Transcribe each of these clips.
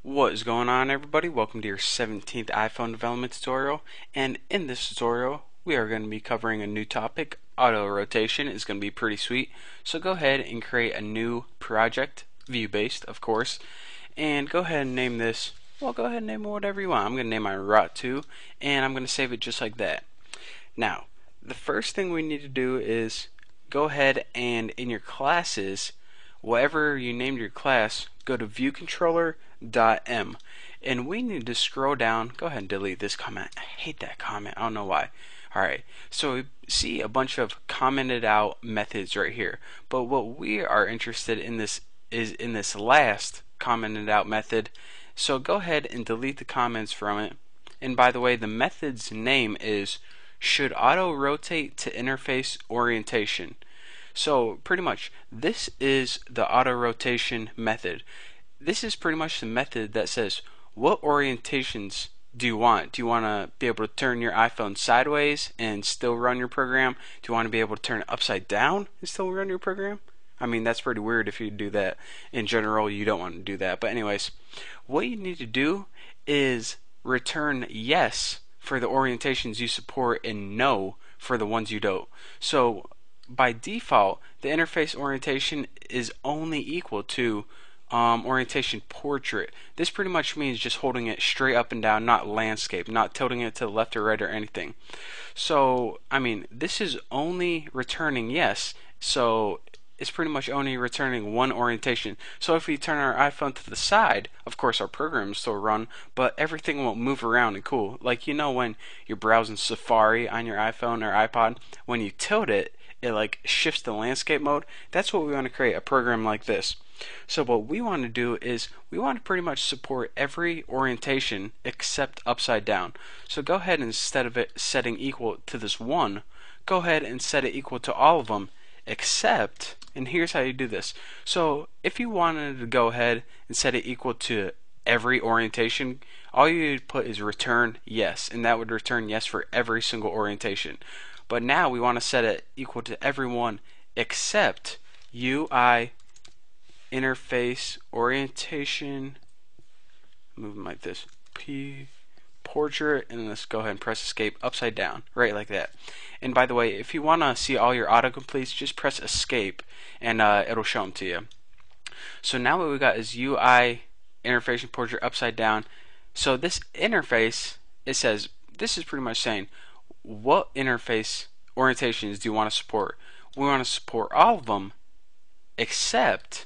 What is going on, everybody? Welcome to your 17th iPhone development tutorial, and in this tutorial we are going to be covering a new topic. Auto rotation is going to be pretty sweet, so go ahead and create a new project, view based of course, and go ahead and name this, well, go ahead and name it whatever you want. I'm going to name my route 2, and I'm going to save it just like that. Now, the first thing we need to do is go ahead and in your classes, whatever you named your class, go to viewController.m, and we need to scroll down. Go ahead and delete this comment. I hate that comment. I don't know why. Alright, so we see a bunch of commented out methods right here, but what we are interested in this is in this last commented out method. So go ahead and delete the comments from it. And by the way, the method's name is should auto rotate to interface orientation. So pretty much this is the auto rotation method. This is pretty much the method that says what orientations do you want? Do you want to be able to turn your iPhone sideways and still run your program? Do you want to be able to turn it upside down and still run your program? I mean, that's pretty weird if you do that. In general, you don't want to do that. But anyways, what you need to do is return yes for the orientations you support and no for the ones you don't. So by default, the interface orientation is only equal to orientation portrait. This pretty much means just holding it straight up and down, not landscape, not tilting it to the left or right or anything. So, I mean, this is only returning yes, so it's pretty much only returning one orientation. So if we turn our iPhone to the side, of course our program will still run, but everything won't move around and cool. Like, you know, when you're browsing Safari on your iPhone or iPod, when you tilt it, it like shifts the landscape mode. That's what we want to create, a program like this. So what we want to do is we want to pretty much support every orientation except upside down. So go ahead, and instead of it setting equal to this one, go ahead and set it equal to all of them except, and here's how you do this. So if you wanted to go ahead and set it equal to every orientation, all you would put is return yes, and that would return yes for every single orientation. But now we want to set it equal to everyone except UI interface orientation, move them like this, P portrait, and let's go ahead and press escape upside down, right like that. And by the way, if you want to see all your autocompletes, just press escape and it'll show them to you. So now what we got is UI interface and portrait upside down. So this interface, it says, this is pretty much saying what interface orientations do you want to support. We want to support all of them except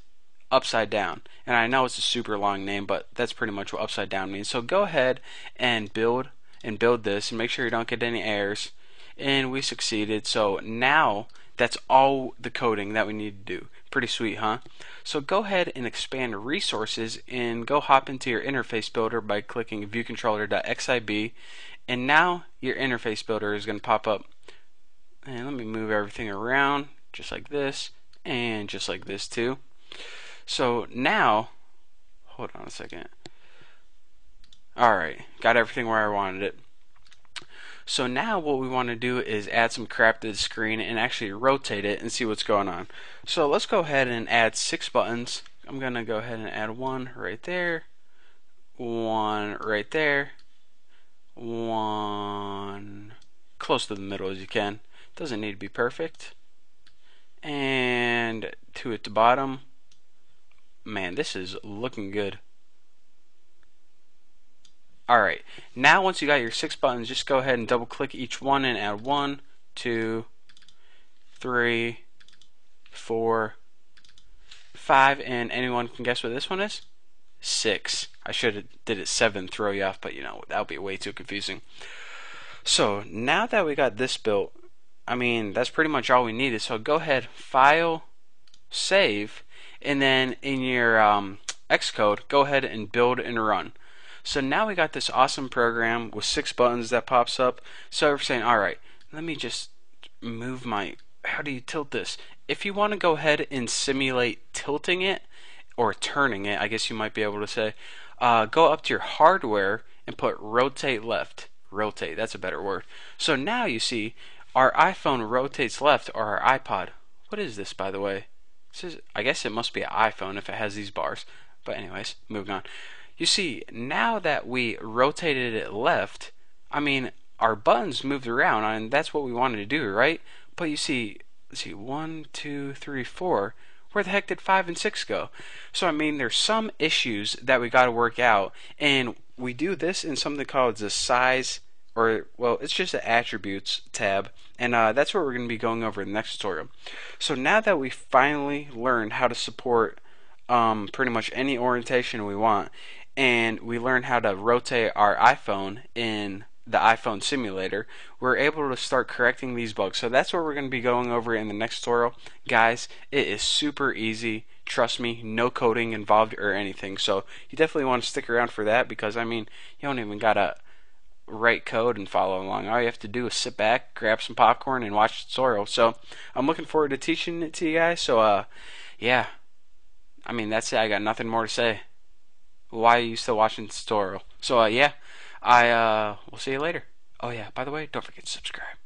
upside down. And I know it's a super long name, but that's pretty much what upside down means. So go ahead and build this and make sure you don't get any errors. And we succeeded. So now that's all the coding that we need to do. Pretty sweet, huh? So go ahead and expand resources and go hop into your interface builder by clicking viewcontroller.xib, and now your interface builder is going to pop up. And let me move everything around just like this and just like this too. So now, hold on a second. Alright, got everything where I wanted it. So now what we want to do is add some crap to the screen and actually rotate it and see what's going on. So let's go ahead and add 6 buttons. I'm going to go ahead and add one right there, one right there, one close to the middle as you can. Doesn't need to be perfect. And 2 at the bottom. Man, this is looking good. Alright, now once you got your 6 buttons, just go ahead and double click each one and add 1, 2, 3, 4, 5, and anyone can guess what this one is? 6. I should have did it 7, throw you off, but you know, that would be way too confusing. So now that we got this built, I mean, that's pretty much all we needed. So go ahead, File, Save, and then in your Xcode, go ahead and build and run. So now we got this awesome program with 6 buttons that pops up. So we're saying, alright, let me just move my, how do you tilt this? If you want to go ahead and simulate tilting it, or turning it, I guess you might be able to say, go up to your hardware and put rotate left. Rotate, that's a better word. So now you see our iPhone rotates left, or our iPod. What is this, by the way? This is, I guess it must be an iPhone if it has these bars. But anyways, moving on. You see, now that we rotated it left, I mean, our buttons moved around, and that's what we wanted to do, right? But you see, let's see, 1, 2, 3, 4. Where the heck did 5 and 6 go? So, I mean, there's some issues that we got to work out, and we do this in something called the size, or, well, it's just the attributes tab, and that's what we're going to be going over in the next tutorial. So, now that we finally learned how to support pretty much any orientation we want, and we learn how to rotate our iPhone in the iPhone simulator, we're able to start correcting these bugs. So that's what we're going to be going over in the next tutorial. Guys, it is super easy. Trust me, no coding involved or anything. So you definitely want to stick around for that, because I mean, you don't even gotta write code and follow along. All you have to do is sit back, grab some popcorn, and watch the tutorial. So I'm looking forward to teaching it to you guys. So yeah, I mean, that's it. I got nothing more to say. Why are you still watching the tutorial? So yeah, I will see you later. Oh yeah, by the way, don't forget to subscribe.